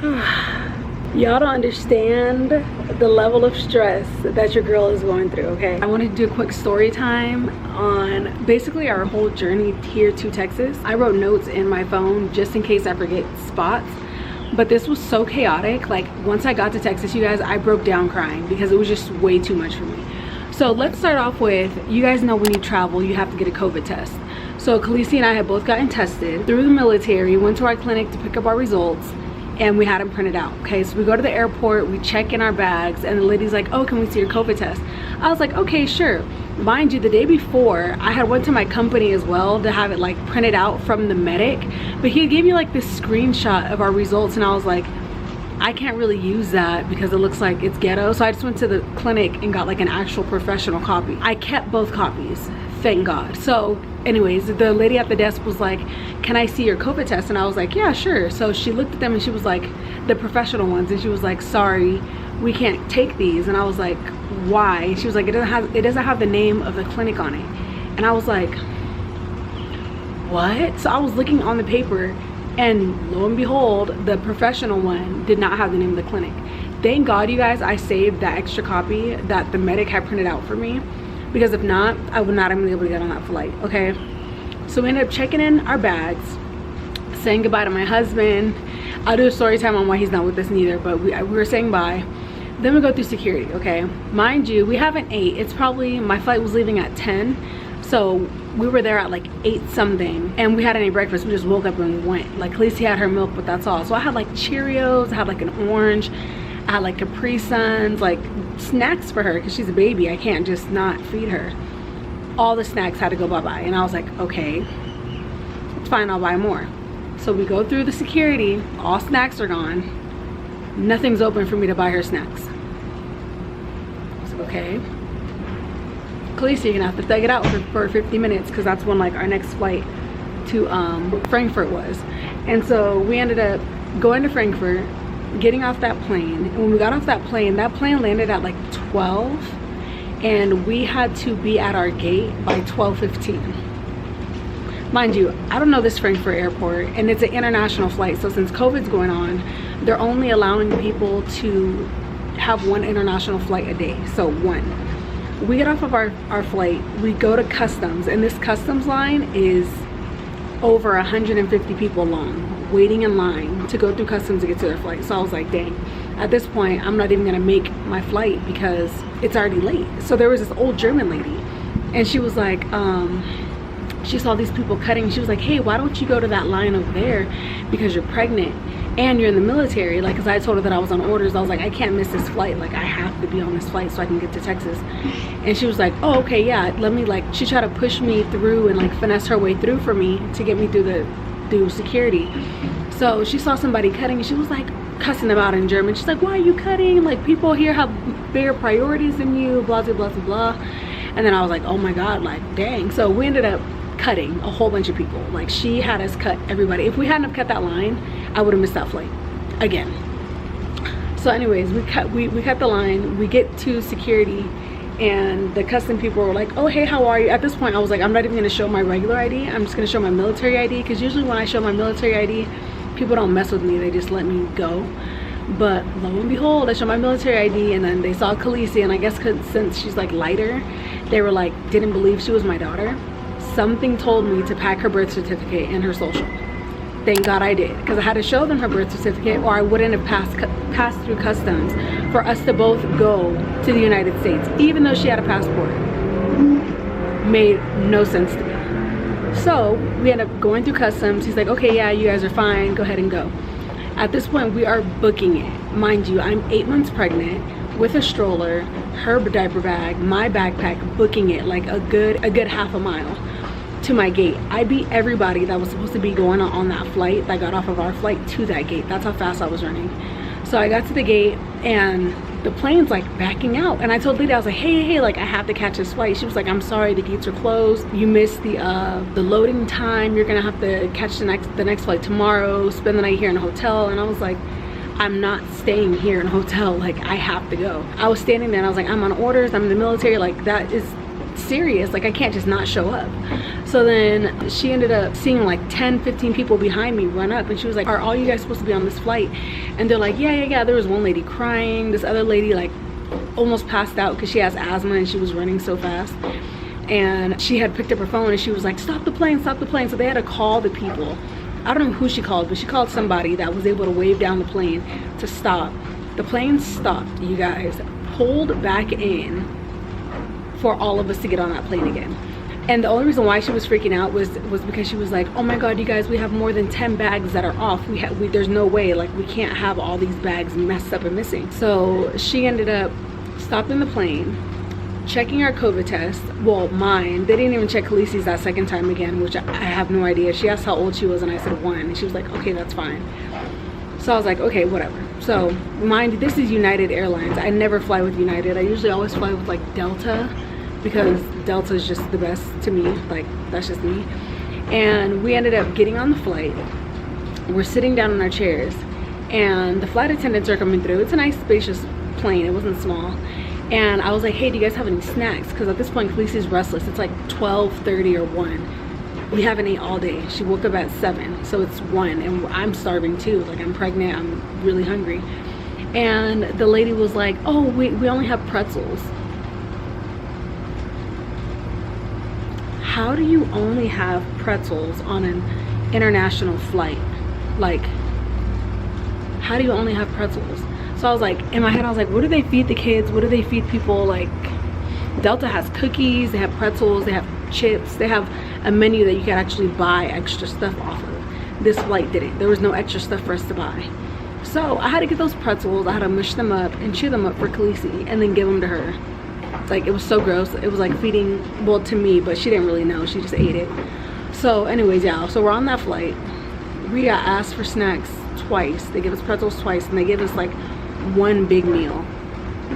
Y'all don't understand the level of stress that your girl is going through, okay? I wanted to do a quick story time on basically our whole journey here to Texas. I wrote notes in my phone just in case I forget spots, but this was so chaotic. Like, once I got to Texas, you guys, I broke down crying because it was just way too much for me. So let's start off with, you guys know when you travel, you have to get a COVID test. So Khaleesi and I had both gotten tested through the military, went to our clinic to pick up our results, and we had them printed out. Okay, so we go to the airport, we check in our bags, and the lady's like, oh, can we see your COVID test? I was like, okay, sure. Mind you, the day before, I had went to my company as well to have it like printed out from the medic, but he gave me like this screenshot of our results, and I was like, I can't really use that because it looks like it's ghetto. So I just went to the clinic and got like an actual professional copy. I kept both copies, thank God. So anyways, the lady at the desk was like, can I see your COVID test? And I was like, yeah, sure. So she looked at them and she was like, the professional ones, and she was like, sorry, we can't take these. And I was like, why? And she was like, it doesn't have the name of the clinic on it. And I was like, what? So I was looking on the paper, and lo and behold, the professional one did not have the name of the clinic. Thank God, you guys, I saved that extra copy that the medic had printed out for me, because if not, I would not have been able to get on that flight, okay? So we ended up checking in our bags, saying goodbye to my husband. I'll do a story time on why he's not with us neither, but we were saying bye. Then we go through security, okay? Mind you, we haven't ate. It's probably, my flight was leaving at 10, so we were there at like 8 something, and we hadn't any breakfast. We just woke up and went. Like, Khaleesi had her milk, but that's all. So I had like Cheerios, I had like an orange, I had like Capri Suns, like snacks for her because she's a baby. I can't just not feed her. All the snacks had to go bye-bye, and I was like, okay, it's fine, I'll buy more. So we go through the security, all snacks are gone, nothing's open for me to buy her snacks. I was like, okay, Khaleesi, you're gonna have to thug it out for 50 minutes because that's when like our next flight to Frankfurt was. And so we ended up going to Frankfurt, getting off that plane. And when we got off that plane landed at like 12, and we had to be at our gate by 12:15. Mind you, I don't know this Frankfurt airport, and it's an international flight, so since COVID's going on, they're only allowing people to have one international flight a day, so one. We get off of our flight, we go to customs, and this customs line is over 150 people long, waiting in line to go through customs to get to their flight. So I was like, dang, at this point, I'm not even gonna make my flight because it's already late. So there was this old German lady, and she was like, she saw these people cutting. She was like, hey, why don't you go to that line over there because you're pregnant and you're in the military? Like, because I told her that I was on orders. I was like, I can't miss this flight. Like, I have to be on this flight so I can get to Texas. And she was like, oh, okay, yeah, let me, like, she tried to push me through and like finesse her way through for me to get me through security. So she saw somebody cutting, and she was like cussing them out in German. She's like, why are you cutting? Like, people here have bigger priorities than you, blah, blah, blah, blah. And then I was like, oh my God, like, dang. So we ended up cutting a whole bunch of people. Like, she had us cut everybody. If we hadn't have cut that line, I would have missed that flight again. So anyways, we cut the line, we get to security, and the custom people were like, oh, hey, how are you? At this point, I was like, I'm not even gonna show my regular ID. I'm just gonna show my military ID, because usually when I show my military ID, people don't mess with me, they just let me go. But lo and behold, I showed my military ID, and then they saw Khaleesi, and I guess since she's like lighter, they were like, didn't believe she was my daughter. Something told me to pack her birth certificate and her social. Thank God I did, because I had to show them her birth certificate, or I wouldn't have passed through customs for us to both go to the United States, even though she had a passport. Made no sense to me. So we ended up going through customs. He's like, okay, yeah, you guys are fine, go ahead and go. At this point, we are booking it. Mind you, I'm 8 months pregnant with a stroller, her diaper bag, my backpack, booking it like a good half a mile to my gate. I beat everybody that was supposed to be going on that flight that got off of our flight to that gate. That's how fast I was running. So I got to the gate, and the plane's like backing out, and I told Lita, I was like, hey, like, I have to catch this flight. She was like, I'm sorry, the gates are closed, you missed the loading time, you're gonna have to catch the next flight tomorrow, spend the night here in a hotel. And I was like, I'm not staying here in a hotel, like, I have to go. I was standing there and I was like, I'm on orders, I'm in the military, like, that is serious. Like, I can't just not show up. So then she ended up seeing like 10-15 people behind me run up, and she was like, are all you guys supposed to be on this flight? And they're like, yeah. There was one lady crying. This other lady like almost passed out because she has asthma and she was running so fast. And she had picked up her phone and she was like, stop the plane, stop the plane. So they had to call the people. I don't know who she called, but she called somebody that was able to wave down the plane to stop. The plane stopped, you guys, pulled back in for all of us to get on that plane again. And the only reason why she was freaking out was because she was like, oh my God, you guys, we have more than 10 bags that are off. There's no way, like, we can't have all these bags messed up and missing. So she ended up stopping the plane, checking our COVID test. Well, mine. They didn't even check Khaleesi's that second time again, which I have no idea. She asked how old she was and I said 1. And she was like, okay, that's fine. So I was like, okay, whatever. So mind, this is United Airlines. I never fly with United. I usually always fly with like Delta, because Delta is just the best to me. Like, that's just me. And we ended up getting on the flight. We're sitting down in our chairs and the flight attendants are coming through. It's a nice spacious plane. It wasn't small. And I was like, hey, do you guys have any snacks? Because at this point, Khaleesi's restless. It's like 12:30 or 1. We haven't ate all day. She woke up at 7, so it's 1. And I'm starving too. Like, I'm pregnant. I'm really hungry. And the lady was like, oh, we only have pretzels. How do you only have pretzels on an international flight? Like, how do you only have pretzels? So I was like, in my head, I was like, what do they feed the kids? What do they feed people? Like, Delta has cookies, they have pretzels, they have chips, they have a menu that you can actually buy extra stuff off of. This flight didn't. There was no extra stuff for us to buy. So I had to get those pretzels, I had to mush them up and chew them up for Khaleesi and then give them to her. Like, it was so gross. It was like feeding, well, to me, but she didn't really know. She just ate it. So anyways, yeah, so we're on that flight. We got asked for snacks twice. They gave us pretzels twice and they gave us like 1 big meal.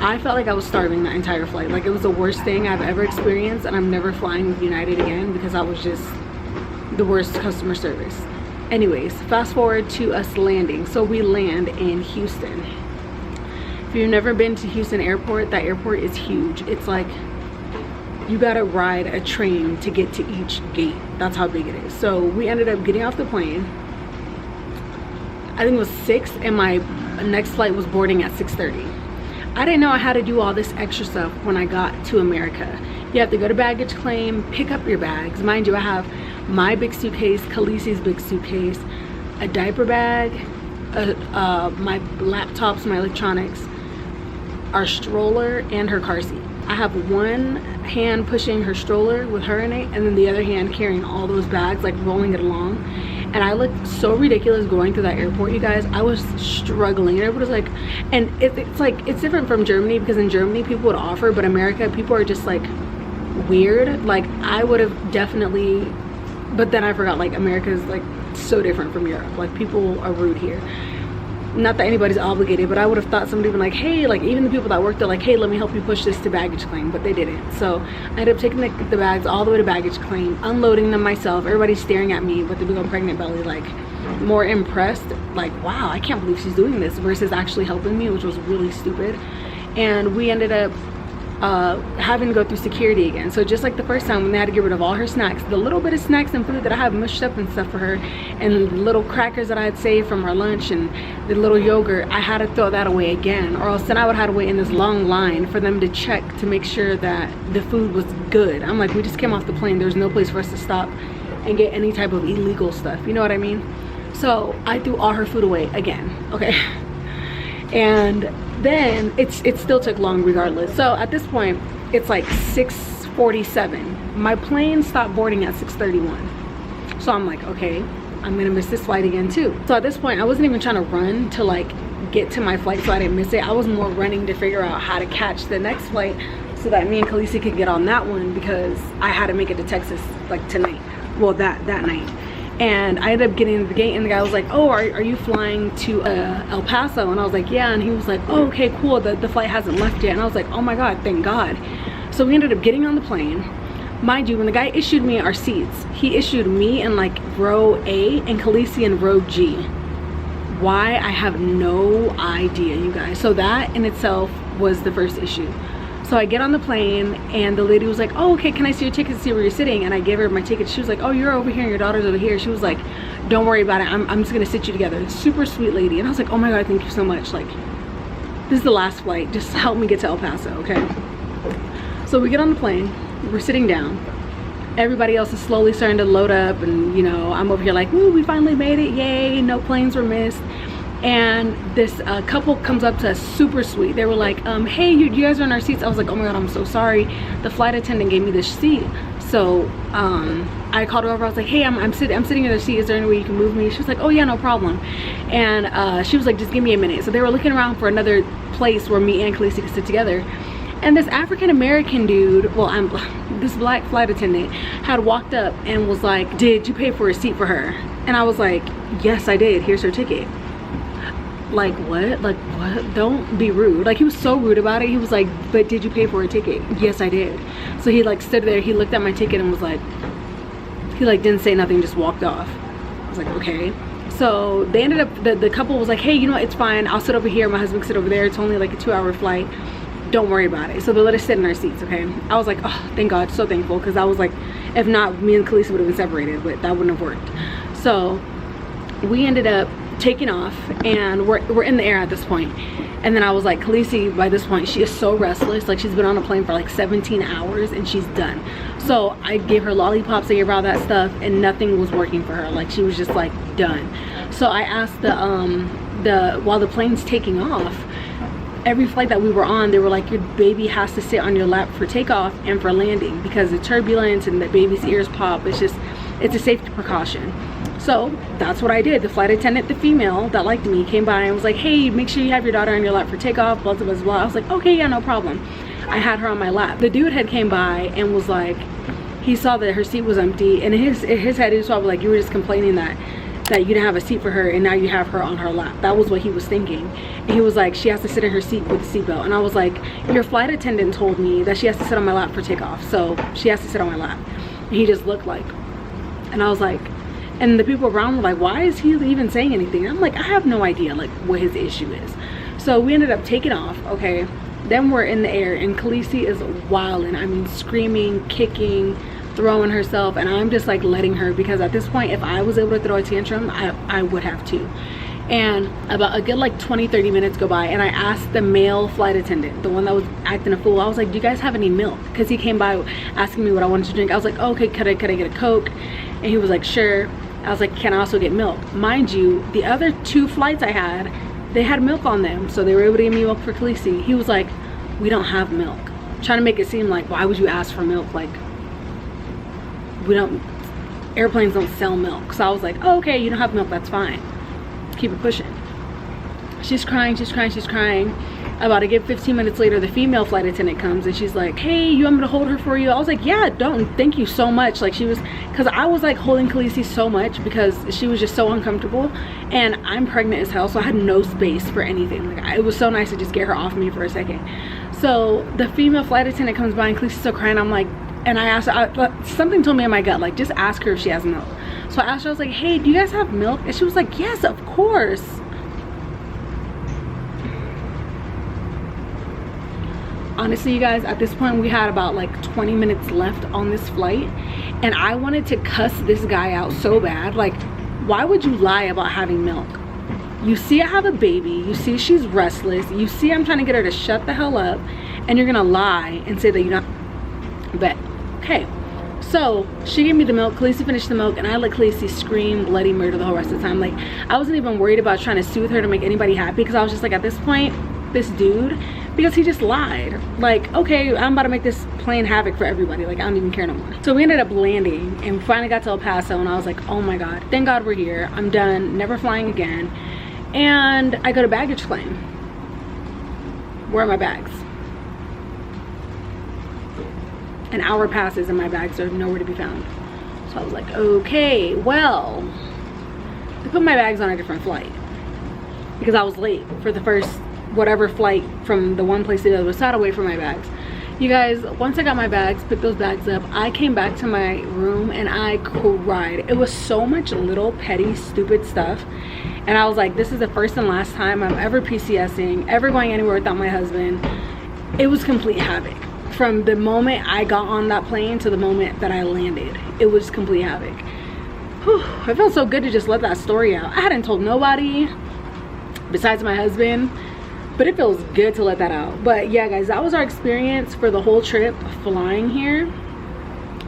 I felt like I was starving that entire flight. Like, it was the worst thing I've ever experienced, and I'm never flying with United again because I was just the worst customer service. Anyways, fast forward to us landing. So we land in Houston. If you've never been to Houston airport, that airport is huge. It's like you gotta ride a train to get to each gate. That's how big it is. So we ended up getting off the plane. I think it was 6, and my next flight was boarding at 6:30. I didn't know I had to do all this extra stuff when I got to America. You have to go to baggage claim, pick up your bags. Mind you, I have my big suitcase, Khaleesi's big suitcase, a diaper bag, my laptops, my electronics, our stroller, and her car seat. I have one hand pushing her stroller with her in it, and then the other hand carrying all those bags, like rolling it along. And I looked so ridiculous going through that airport, you guys. I was struggling, and everybody's like, and it's like, it's different from Germany, because in Germany people would offer, but America, people are just like weird. Like, I would have definitely, but then I forgot, like, America is like so different from Europe. Like, people are rude here. Not that anybody's obligated, but I would have thought somebody would be like, hey, like, even the people that work there, like, hey, let me help you push this to baggage claim, but they didn't. So I ended up taking the bags all the way to baggage claim, unloading them myself. Everybody's staring at me with the big old pregnant belly, like, more impressed, like, wow, I can't believe she's doing this, versus actually helping me, which was really stupid. And we ended up having to go through security again. So just like the first time when they had to get rid of all her snacks, the little bit of snacks and food that I had mushed up and stuff for her, and the little crackers that I had saved from her lunch, and the little yogurt, I had to throw that away again, or else then I would have to wait in this long line for them to check to make sure that the food was good. I'm like, we just came off the plane. There's no place for us to stop and get any type of illegal stuff, you know what I mean? So I threw all her food away again, okay? And then it still took long regardless. So at this point, it's like 6:47. My plane stopped boarding at 6:31. So I'm like, okay, I'm gonna miss this flight again too. So at this point, I wasn't even trying to run to like get to my flight so I didn't miss it. I was more running to figure out how to catch the next flight so that me and Khaleesi could get on that one, because I had to make it to Texas like tonight. Well, that night. And I ended up getting to the gate, and the guy was like, oh, are you flying to El Paso? And I was like, yeah. And he was like, oh, okay, cool, the flight hasn't left yet. And I was like, oh my God, thank God. So we ended up getting on the plane. Mind you, when the guy issued me our seats, he issued me in like row A and Khaleesi in row G. Why? I have no idea, you guys. So that in itself was the first issue. So I get on the plane and the lady was like, oh, okay, can I see your ticket to see where you're sitting? And I gave her my ticket. She was like, oh, you're over here and your daughter's over here. She was like, don't worry about it, I'm just gonna sit you together. Super sweet lady. And I was like, oh my God, thank you so much. Like, this is the last flight, just help me get to El Paso, okay? So we get on the plane, we're sitting down. Everybody else is slowly starting to load up, and you know, I'm over here like, woo, we finally made it, yay, no planes were missed. And this couple comes up to us, super sweet. They were like, hey, you guys are in our seats. I was like, oh my God, I'm so sorry. The flight attendant gave me this seat. So I called her over. I was like, hey, I'm sitting in the seat. Is there any way you can move me? She was like, oh yeah, no problem. And she was like, just give me a minute. So they were looking around for another place where me and Khaleesi could sit together. And this African-American dude, well, this black flight attendant had walked up and was like, did you pay for a seat for her? And I was like, yes, I did. Here's her ticket. Like, what? Like, what? Don't be rude. Like, he was so rude about it. He was like, but did you pay for a ticket? Yes, I did. So he like stood there, he looked at my ticket and was like, he like didn't say nothing, just walked off. I was like, okay. So they ended up, the couple was like, hey, you know what, it's fine, I'll sit over here, my husband can sit over there, it's only like a 2-hour flight, don't worry about it. So they let us sit in our seats, okay? I was like, oh, thank God, so thankful, because I was like, if not, me and Khaleesi would have been separated, but that wouldn't have worked. So we ended up taking off, and we're in the air at this point. And then I was like, Khaleesi, by this point, she is so restless. Like, she's been on a plane for like 17 hours and she's done. So I gave her lollipops, I gave her all that stuff, and nothing was working for her. Like, she was just like done. So I asked while the plane's taking off, every flight that we were on, they were like, your baby has to sit on your lap for takeoff and for landing, because the turbulence and the baby's ears pop. It's a safety precaution. So that's what I did. The flight attendant, the female that liked me, came by and was like, hey, make sure you have your daughter on your lap for takeoff, blah, blah, blah, blah. I was like, okay, yeah, no problem. I had her on my lap. The dude had came by and was like, he saw that her seat was empty, and in his head, he was probably like, you were just complaining that you didn't have a seat for her and now you have her on her lap. That was what he was thinking. And he was like, she has to sit in her seat with the seatbelt. And I was like, your flight attendant told me that she has to sit on my lap for takeoff, so she has to sit on my lap. And he just looked like, and I was like, and the people around were like, why is he even saying anything? And I'm like, I have no idea like what his issue is. So we ended up taking off, okay? Then we're in the air and Khaleesi is wilding. I mean, screaming, kicking, throwing herself, and I'm just like letting her, because at this point, if I was able to throw a tantrum, I would have too. And about a good like 20-30 minutes go by, and I asked the male flight attendant, the one that was acting a fool, I was like, do you guys have any milk? Because he came by asking me what I wanted to drink. I was like, oh, okay, could I get a Coke? And he was like, sure. I was like, can I also get milk? Mind you, the other 2 flights I had, they had milk on them, so they were able to give me milk for Khaleesi. He was like, we don't have milk. Trying to make it seem like, why would you ask for milk? Like, we don't, airplanes don't sell milk. So I was like, oh, okay, you don't have milk, that's fine. Keep it pushing. She's crying, she's crying, she's crying. About a good 15 minutes later, the female flight attendant comes and she's like, hey, you want me to hold her for you? I was like, yeah, don't, thank you so much. Like, she was, because I was like holding Khaleesi so much because she was just so uncomfortable, and I'm pregnant as hell, so I had no space for anything. Like, it was so nice to just get her off me for a second. So the female flight attendant comes by and Khaleesi's still crying. I'm like, and I asked her, something told me in my gut, like, just ask her if she has milk. So I asked her, I was like, hey, do you guys have milk? And she was like, yes, of course. Honestly, you guys, at this point we had about like 20 minutes left on this flight, and I wanted to cuss this guy out so bad. Like, why would you lie about having milk? You see I have a baby, you see she's restless, you see I'm trying to get her to shut the hell up, and you're gonna lie and say that you're not. But okay, so she gave me the milk, Khaleesi finished the milk, and I let Khaleesi scream bloody murder the whole rest of the time. Like, I wasn't even worried about trying to soothe her to make anybody happy, because I was just like, at this point, this dude, because he just lied. Like, okay, I'm about to make this plane havoc for everybody. Like, I don't even care no more. So we ended up landing and we finally got to El Paso, and I was like, oh my God, thank God we're here. I'm done, never flying again. And I go to baggage claim. Where are my bags? An hour passes and my bags are nowhere to be found. So I was like, okay, well, they put my bags on a different flight because I was late for the first whatever flight from the one place to the other. Was sat away from my bags. You guys, once I got my bags, picked those bags up, I came back to my room and I cried. It was so much little petty stupid stuff, and I was like, this is the first and last time I'm ever PCSing, ever going anywhere without my husband. it was complete havoc. From the moment I got on that plane to the moment that I landed, it was complete havoc. Whew, it felt so good to just let that story out. I hadn't told nobody besides my husband, but it feels good to let that out. But yeah, guys, that was our experience for the whole trip flying here.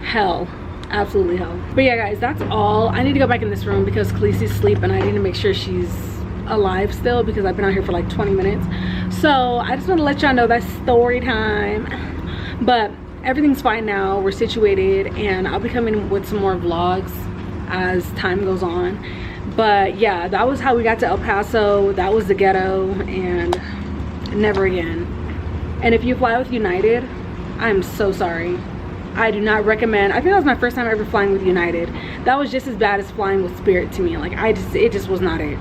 Hell, absolutely hell. But yeah, guys, that's all. I need to go back in this room because Khaleesi's asleep and I need to make sure she's alive still because I've been out here for like 20 minutes. So I just want to let y'all know that's story time. But everything's fine now. We're situated and I'll be coming with some more vlogs as time goes on. But yeah, that was how we got to El Paso. That was the ghetto and never again. And if you fly with United, I'm so sorry. I do not recommend. I think that was my first time ever flying with United. That was just as bad as flying with Spirit to me. Like it just was not it.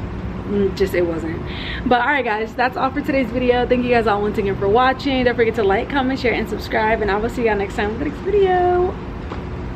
It wasn't. But all right, guys, that's all for today's video. Thank you guys all once again for watching. Don't forget to like, comment, share, and subscribe, and I will see y'all next time with the next video.